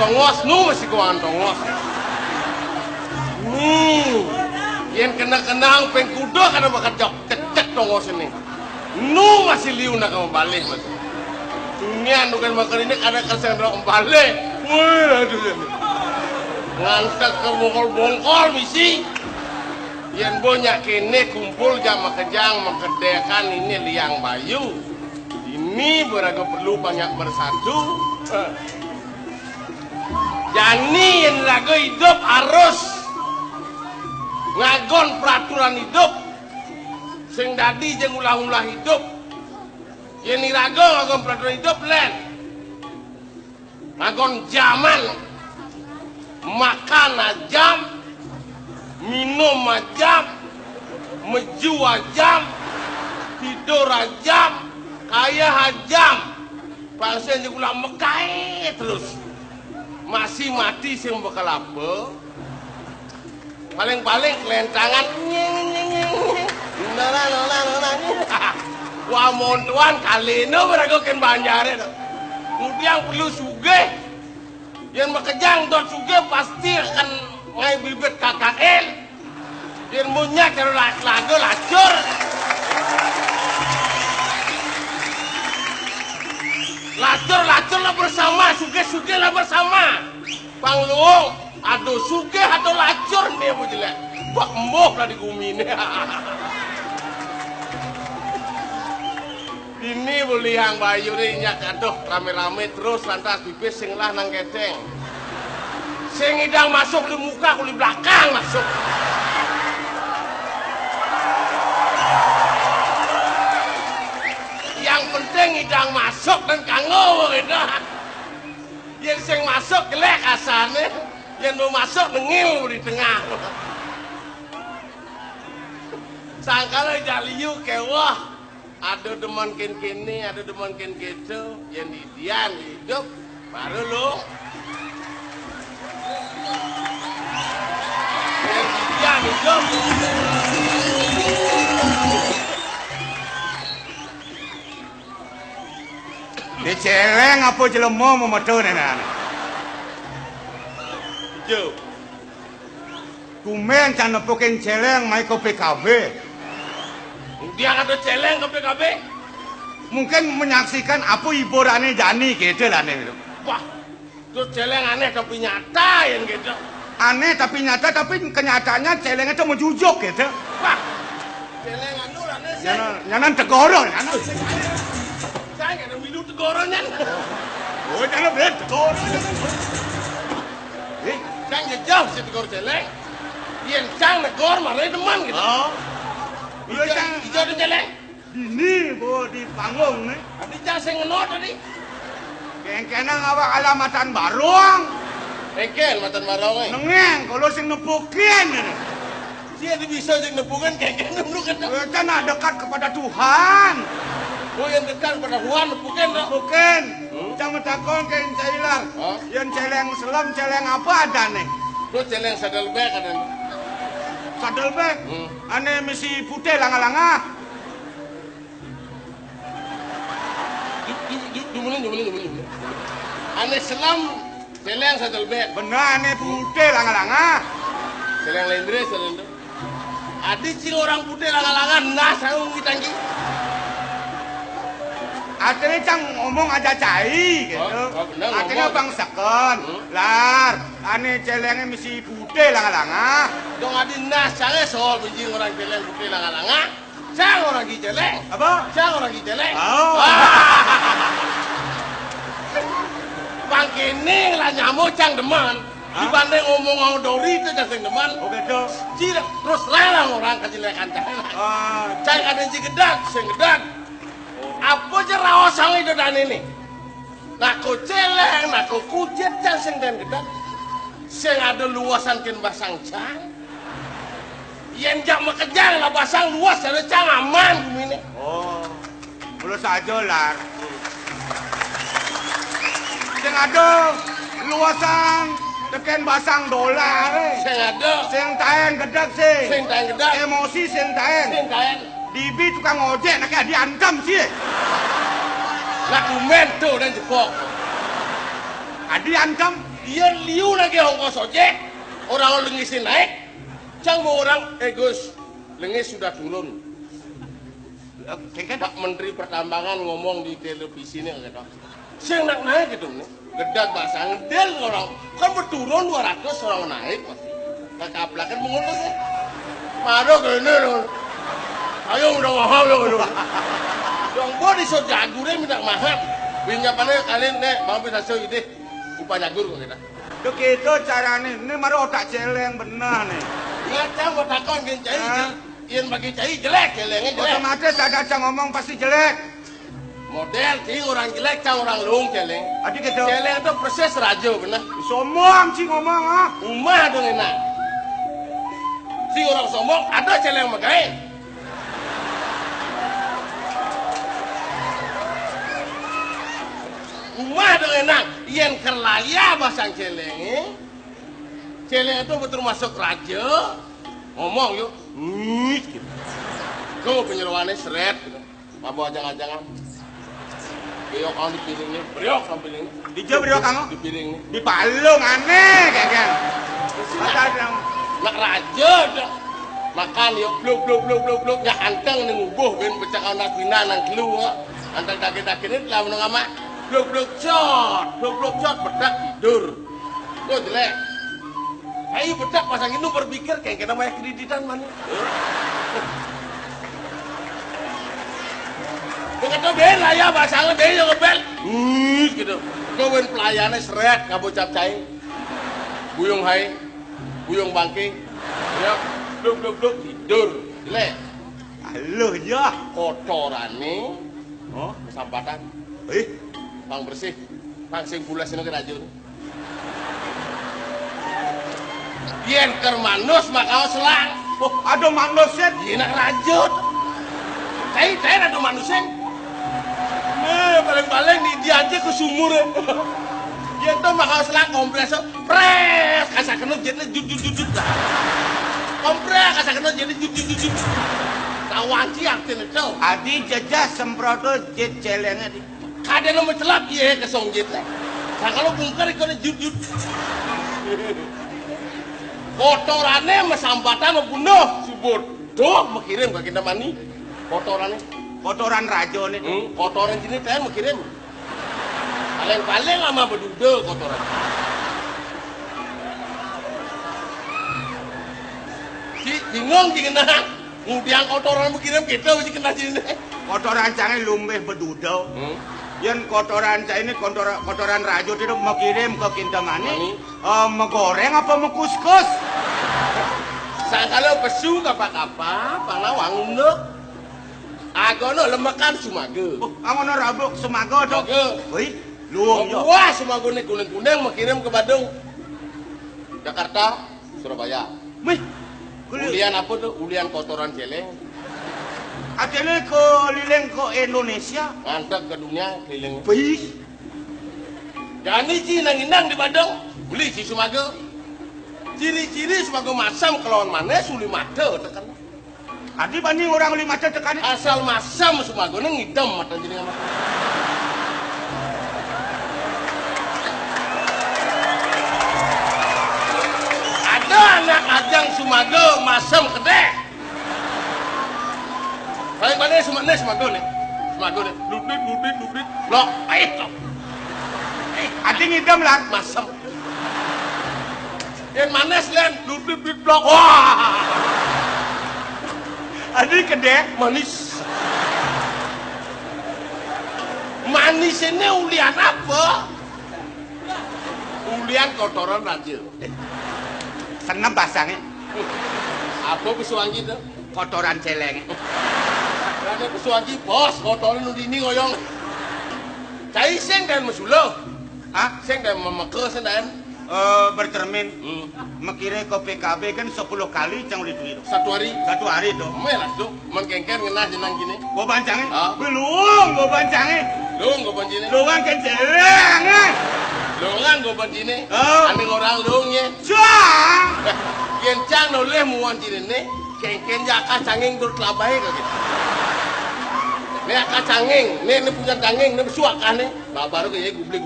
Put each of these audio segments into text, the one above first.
tongos nu masih keuangan tongos. Yang kena-kenang pengkudo karena bakal jok kecek tongos ini. Nu masih liu nak kamu balik mas. Dunia nu kan makan ini ada kesan rok balik. Wah aduh. Ngantek ke bongkol misi. Yang banyak kene kumpul jam makejang makedekan ini liang bayu. Ini beraga perlu banyak bersatu. Jani yang lagu hidup harus ngagon peraturan hidup. Sing dadi jeung ulah-ulah hidup. Yen irago ngagon peraturan hidup len. Ngagon zaman. Makan jam, minum jam, meju jam, tidur jam, kaya jam. Pasien jeung ulah mekae terus. Masih mati sing bakal apa? Paling-paling kelentangan. Wah montuan kali ini beragokin banjare. Kemudian perlu sugih. Yang makejang dot sugih pasti akan ngai bibit KKL. Yang munya kalau lagu lacur. Lacur lah bersama, sugih lah bersama. Pangluung, aduh sugih atau lacur nih bu jelek. Bak emboh lah di bumi ini. Ini boleh yang bayu ini nyak aduh rame-rame terus lantas pipis sing lah nang keceng. Sing idang masuk di muka kuli belakang masuk. Yang penting idang masuk dan kanggo gitu. Yang sing masuk gelek asane, yang mau masuk nengil di tengah. Sangkala jaliu kewah. Ada demen kini, ada demen gitu, yang didian hidup baru lo. Yang didian hidup. Di celeng apa jelema mau metu nenek? Jo. Kumen can nepukin celeng mai ke PKB. Dia kata celeng ke PKB. Mungkin menyaksikan apa hiburannya Jani gitu lah nih. Wah, itu celeng aneh tapi nyata yang gitu. Aneh tapi nyata, tapi kenyataannya celengnya itu menjujuk gitu. Wah, celeng anu aneh sih. Nyanan tegoro, nyanan. Saya nggak ada minum tegoronya. Oh, jangan bener tegoro. Cang jauh sih tegor celeng. Yang cang negor malah teman gitu. Oh. Ijo ada celeng. Ini bu di panggung nih. Tadi cang saya ngenot tadi. Kengkenang awak alamatan barong. Engkel matan barong eh. Nengeng kalau sing nepukin ini. Dia bisa sing nepungan kengkel nembuk kan. Karena dekat kepada Tuhan. Oh yang dekat pada Tuhan nepukan dah. Bukan. Jangan takon ke cailar. Hah? Yang celeng selam celeng apa ada nih? Lu celeng sadal bek kan. Sadel bek. Ane misi putih langa-langa. Jumulin. Ane selam celeng sadal bek. Benar ane putih langa-langa. Celeng lendre celeng. Adik cing orang putih langa-langa nah saya ngitanggi. Akhirnya cang ngomong aja cai gitu. Benar, Akhirnya ngomong. bang sekon. Lar, ane celengnya misi putih langa-langa. Dong adi nah saya soal biji orang celeng putih langa-langa. Saya orang gi celeng. Apa? Saya orang gi celeng. Oh. Bang kini lah nyamuk cang deman. Dibanding ngomong dori itu cang deman. Oh gitu. Cira terus lelang orang kecelekan cang. Cang ada si gedak, sing gedak. Apa aja rawasang itu dan ini? Naku celeng, naku kujet cang sing dan gedak. Sing ada luasan kin basang cang. Yang jam makejang lah basang luas ada cang aman ini. Oh, belum saja lah. Sing ada luasan teken basang dolar. Sing ada. Sing taen gedek sih. Sing taen gedek. Emosi sing taen. Sing taen. Dibi tukang ojek nak diancam sih. Laku mento dan jepok. Adi ancam. Dia liu lagi ongkos ojek. Orang lengisin naik. Cang mau orang, Gus, lengis sudah turun. Kengken Pak Menteri Pertambangan ngomong di televisi ini gitu. Saya nak naik gitu nih. Gedak bahasa ngedel orang. Kan berturun 200 orang naik pasti. Kekaplakan mengurus ya. Mado gini dong. Ayo udah mahal dong. Dong gua di so jagure minta mahal. Pinjamannya kalian nih, mau bisa so ide. Upah jagur kok kita. Tuh gitu caranya, ini mah otak celeng benar nih. Ngacang gua takon kan cai. Ian bagi cai jelek, jeleknya jelek. Otomatis ada cang ngomong pasti jelek. Model cing orang jelek, cang orang lung celeng. Adik gitu. Celeng itu proses raja benar. Sombong sih ngomong ah. Umah dong enak. Si orang sombong ada celeng magai. Umah dong enak. Ian kerlaya basang celeng. Celeng itu betul masuk raja. Ngomong yuk. Gitu. Kau penyeruannya seret gitu. Mabok jangan-jangan. Beriok kamu di piringnya. Beriok kamu piringnya. Dijauh beriok kamu? Di piringnya. Di palung aneh kayaknya. Ada yang Nak raja dah. Makan yuk. Bluk. Ya anteng ni ngubuh. Ben pecah anak bina nang keluar. Anteng daging-daging ni telah menang amat. Bluk cot. Bedak tidur. Kau jelek. Ayo bedak pasang itu berpikir kayak kita banyak kreditan mana. Begitu ben lah ya pasangnya ben yang ngebel. Gitu. Kau ben pelayannya seret ngabut capcai. Buyung hai. Buyung bangking. Ya, bluk tidur. Jelek. halo ya. Kotorane. Oh, Sampatan. Pang bersih. Pang sing bulas ini kerajun. Yen ker manus makau selang. oh ada manusia. Yen nak rajut. Cai ada manusia. Nah, paling ni dia aja ke sumur. Yen tu makau selang kompres. Pres, kasar kena jadi jut. Kompres kasar kena jadi jut. Kawanci artinya tu. Adi jajah semproto jet celengnya di. Kada nama celap ye ke song jet lah. Nah kalau bungkar ikut jut. Kotorannya mesambatan membunuh subur. Doh mengirim ke kita mani. Kotorannya. Kotoran rajo nih. Kotoran sini teh mengirim. Paling lama berduda kotoran. Si bingung kena. Kemudian kotoran mengirim kita mesti kena sini. Kotoran canggih lumbeh bedudau. Yang kotoran cah ini kotoran rajo itu mau kirim ke Kintamani. Menggoreng apa mengkuskus? Kalau pesu kapa-kapa, panawang unduk. Agono lemekan sumaga. Angono rabuk semago dok. Wih, luang yo. Wah, sumaga ni kuning-kuning mau kirim ke Bandung. Jakarta, Surabaya. Wih, Ulian apa tuh? Ulian kotoran celeng. adele ke lileng ke Indonesia. Ngantek ke dunia keliling. Wih, Jadi si nang-inang di Bandung. Beli si sumaga. Ciri-ciri sumaga masam kelawan mana suli mata tekan. adi banding orang 5 tekan. Asal masam sumaga ni ngidam mata jadi apa? Ada anak ajang sumaga masam kedek. Baik mana sumaga nih? Sumaga nih. Lupit. Lok, ayo. Adi ngidam lah. Masam. Yang manis len, lupit blok. Wah, Adi kedek. manis. Manis ini ulian apa? Ulian kotoran raja. Seneng basangnya. Apa pesuangi itu? Kotoran celeng. Ada pesuangi bos, kotoran ini ngoyong. Cai seng dan mesulo. Ah, Seng dan memeke sendan. bercermin. Mekire ke PKB kan 10 kali cang udah duit. Satu hari. Satu hari tuh. Melas tuh, mengkengker ngenah jenang gini. Gua bancangnya. Ah. Belum, gua bancangnya. Luang gue pancine. Luang kan celeng. Luangan gue pancine. Oh. Ane orang luangnya. Cuang. Yang cang noleh muan cine ne. Kengken jaka cangeng dur kelabai ke gitu. Ne aka cangeng, ne punya cangeng, ne suak ane. Baru kayak gublik.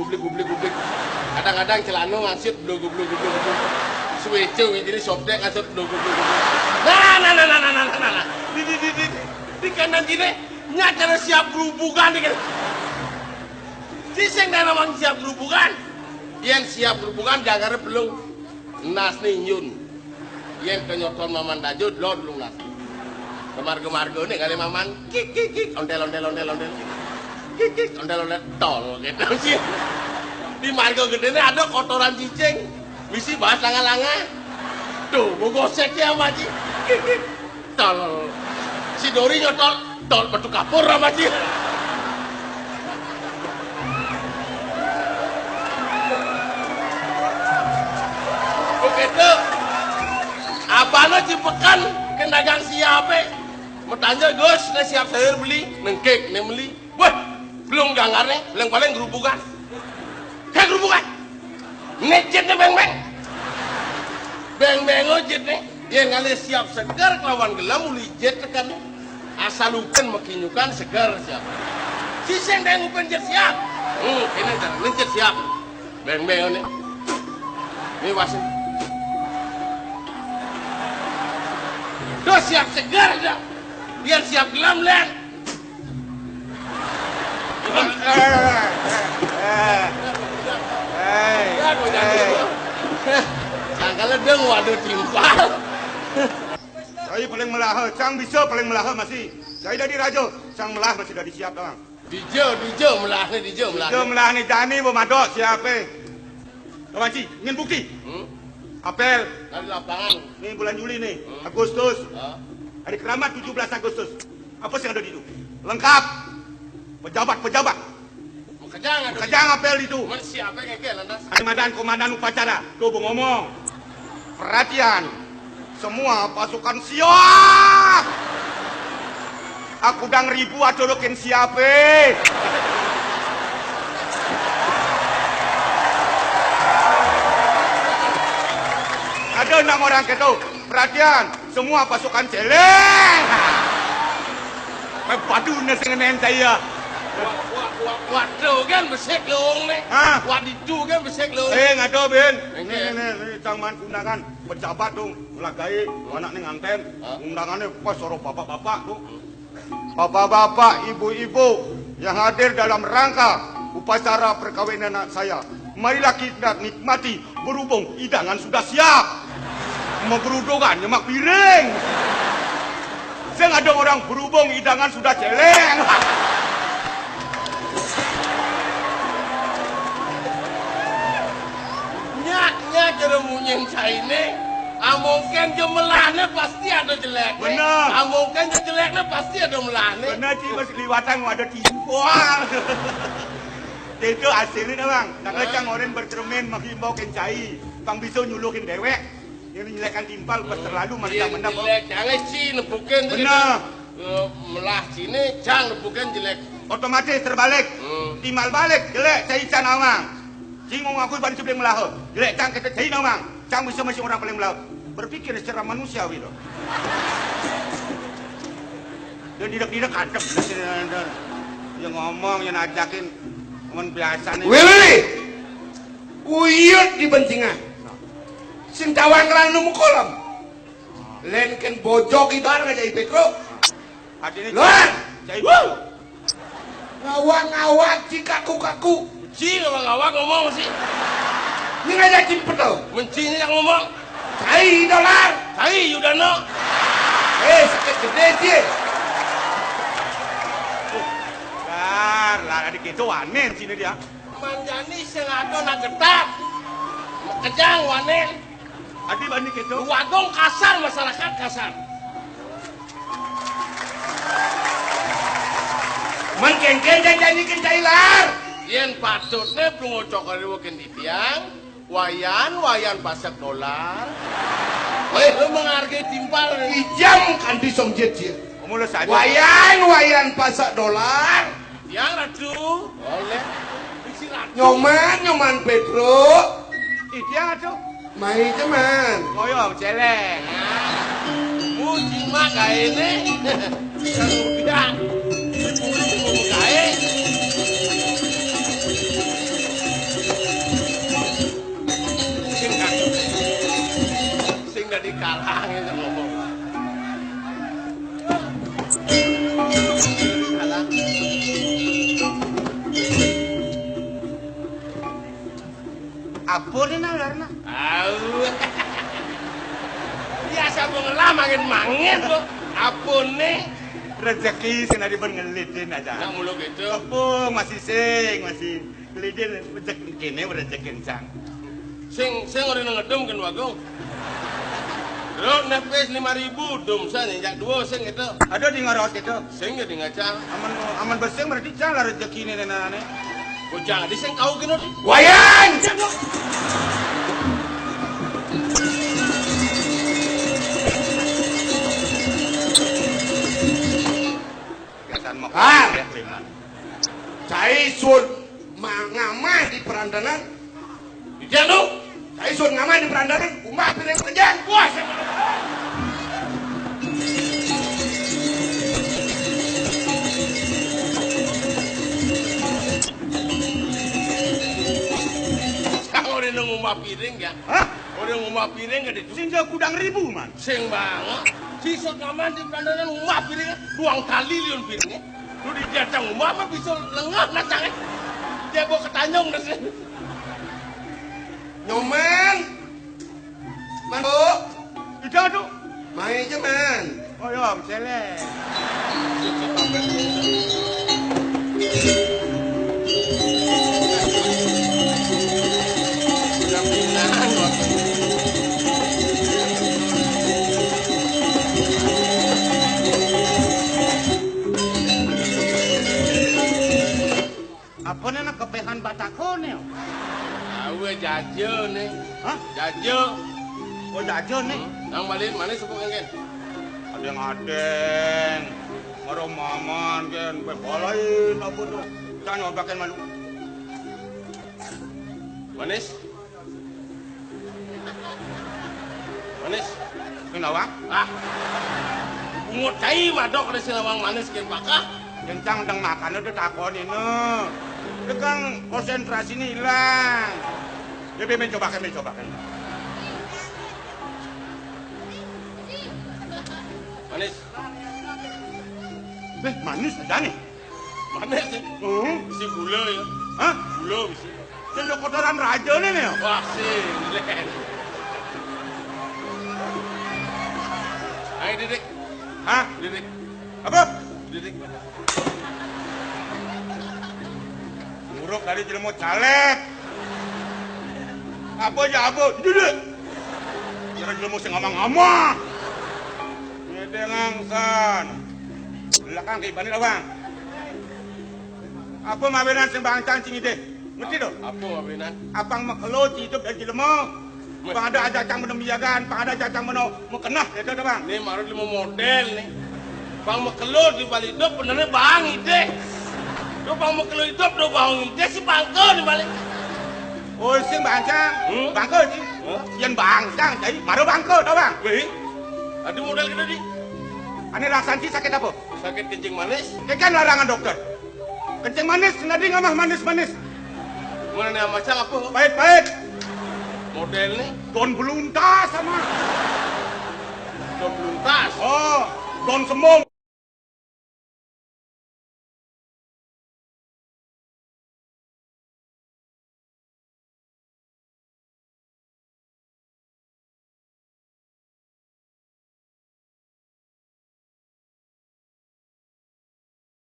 Kadang-kadang celana ngasut blogo-blogo. Suwece ini sobdek ngasut blogo-blogo. Nah. Di kanan gini nyata siap berhubungan nih kan. Siseng dan namang siap berhubungan. Yang siap berhubungan jangan belum nas nih nyun. Yang kenyoton maman dajud lo belum nas. Gemar-gemargo nih kali maman kik ondel. Kik ondel tol gitu sih. Di margo gede nih ada kotoran cicing. Misi bahas langa-langa. Tuh mau gosek ya maji. Kik tol. Si Dori nyotol tol batu kapur sama sih. Begitu. Abana cipekan ke dagang siapa? Bertanya Gus, siap sayur beli, nengkek, beli. Wah, belum gangarnya, yang paling gerubukan. Kayak gerubukan. Nejetnya beng-beng. Beng-beng ojit nih. Yang kali siap segar kelawan gelam uli jet tekan. Asal uken makinyukan segar siap. Siseng dan uken jet siap. Ini cara jet siap. Beng-beng ini. Ini wasin. Tuh siap segar dah. Biar siap gelam lihat. Sangkala deng waduh timpal. Saya paling melah, cang bisa paling melah masih. Saya dari raja, cang melah masih dah disiap doang. Dijo melah nih. Dijo melah nih jani bo madok siapa? Kawan Ci, ingin bukti? Apel. Dari lapangan. Ini bulan Juli nih, Agustus. Hari keramat 17 Agustus. Apa sih yang ada di itu? Lengkap. Pejabat. Kejang apel itu. Mana siapa yang kayak lantas? Armadan komandan upacara. Tuh bu ngomong. Perhatian. Semua pasukan siap. Aku dang ribu adolokin siapa? Ada 6 orang gitu. Perhatian. Semua pasukan celeng. Padu nesen saya. Waduh kan besek leung nih. Wadidu kan besek leung. Ngado Ben. Ini cangman undangan pejabat dong. Melagai anak nih nganten. Undangannya pas soro bapak-bapak tuh. Bapak-bapak, ibu-ibu yang hadir dalam rangka upacara perkawinan anak saya. Marilah kita nikmati berhubung hidangan sudah siap. Mau berudungan nyemak piring. Saya ada orang berhubung hidangan sudah celeng. Nyaknya cara munyeng ini, mungkin gemelahnya pasti ada jeleknya. Benar. Mungkin jeleknya pasti ada melahnya. Benar Ci, masih liwatan ada timpang. Itu hasilnya bang. Nanglecang orang bercermin menghimbau kencai. Bang bisa nyuluhin dewek. Yang menyelekan timpal pas terlalu mereka menang. Jelek jangan sih nepukin. Benar. Melah sini jang nepukin jelek. Otomatis terbalik. Timbal balik jelek cai can awang. Cingong aku ban sebelum melah. Jelek cang kita cai awang. Cang bisa masih orang paling melah. Berpikir secara manusiawi dong. Dia tidak adem. Dia ngomong, yang ajakin teman biasa nih. Willy, uyut di bencingan. Sintawan ranu kolam. Lenken bojok ibar ngajai Petro. Luar. Ngawang-ngawang cikaku-kaku. Ci ngawang-ngawang ngomong sih. Ini ngajak cimpet tau. Mencinya yang ngomong. Cai dolar. Cai Yudano. Sakit gede sih. Lah adik itu wanen sini dia. Manjani sengaja nak getak. Kejang wanen. Adik bani itu. Wagong kasar, masyarakat kasar. Mengkengken janji kencai lar. Yen patutnya pengocok kaliwakin di tiang. Wayan pasak dolar. Lu menghargai timpal. Ijam kan di somjet sih. Mulai saja. Wayan pasak dolar. Yang ratu. Oleh. Isi ratu. Nyoman Petro. Dia tuh. Mai teman. Ngoyong celeng. Muji mak kae ne. Udah. Kae. salah itu ngomong. Salah. Apa nih nalarna? Au. Biasa bengelah mangin kok. Apone Rezeki sing dari ngelitin aja. nak mulu gitu. Apa masih masih kelidin rezeki kene rezeki kencang. Sing ora ngedum kan Bagong. Lo nepes 5.000 dum san jak dua sing itu. Ada di ngarot itu. Sing di ngacang. Aman bersing berarti cala rezeki ini nane. Bocah di sing kau kena di. Wayan! Kesan mau Ah. lima. Cai sun ngamah di perandanan. Dijanu. Cai sun ngamah di perandanan. Umah piring kerjaan. Puas. Sekarang orang ngumah piring ya. Hah? Orang ngumah piring gak itu. Sing jauh kudang ribu man. Sing banget. Sisut ngaman di pandangan ngumah piringnya. 2 kali liun piringnya. Lu di jatang ngumah mah bisa lengah nacangnya. Dia bawa ke Tanjung nasi. Nyoman. Mando. Itu tuh. Mai aja man. Oh ya, misalnya. Udah pindahan loh. Apa nih nak kepehan batakon ya? Awe jajo nih. Hah? Jajo. Oh jajan nih. Nang balik mana sepuk kan? Ada yang aden. Marah maman kan. Bebalain apa tuh. Jangan nyobakin malu. Manis. Manis. Kenapa? Ah. Bungut cai madok ada silawang manis kan pakah. Kencang deng makan udah takon ini. Itu kan konsentrasinya hilang. Dia mencobakan. Manis. Manis aja nih. Manis sih. Si gula ya. Hah? Gula sih. Itu kotoran raja nih nih. Wah sih. Len. Ayo Didik. Hah? Didik. Apa? Didik. Muruk dari jelemu caleg. Apa aja apa? Duduk. Kira jelemu sing ngomong-ngomong. Ngede ngangsan. Belakang ke ibani bang. Apa mabenan sing bang cancing ide? Ngerti dong? Apa abenan? Apang makelo hidup dari jelemu. Pang ada aja cang menem biagan, pang ada aja cang meno mekenah, itu dah bang. Ini marah 5 model nih. Bang makelur di balik hidup benernya bang ide. Lu bang makelur hidup lu bang ide si bangko di balik. Oh sing bang cang, bangke sih. Hah? Yang bang cang, jadi maru bangke tau bang. Wih. Ada model kita di. Ane laksanci sakit apa? Sakit kencing manis. Kan larangan dokter. Kencing manis, nadi ngamah manis-manis. Mana nih macam apa? Pahit-pahit. Model nih. Don beluntas sama. Udah belum tas. Oh, don semong.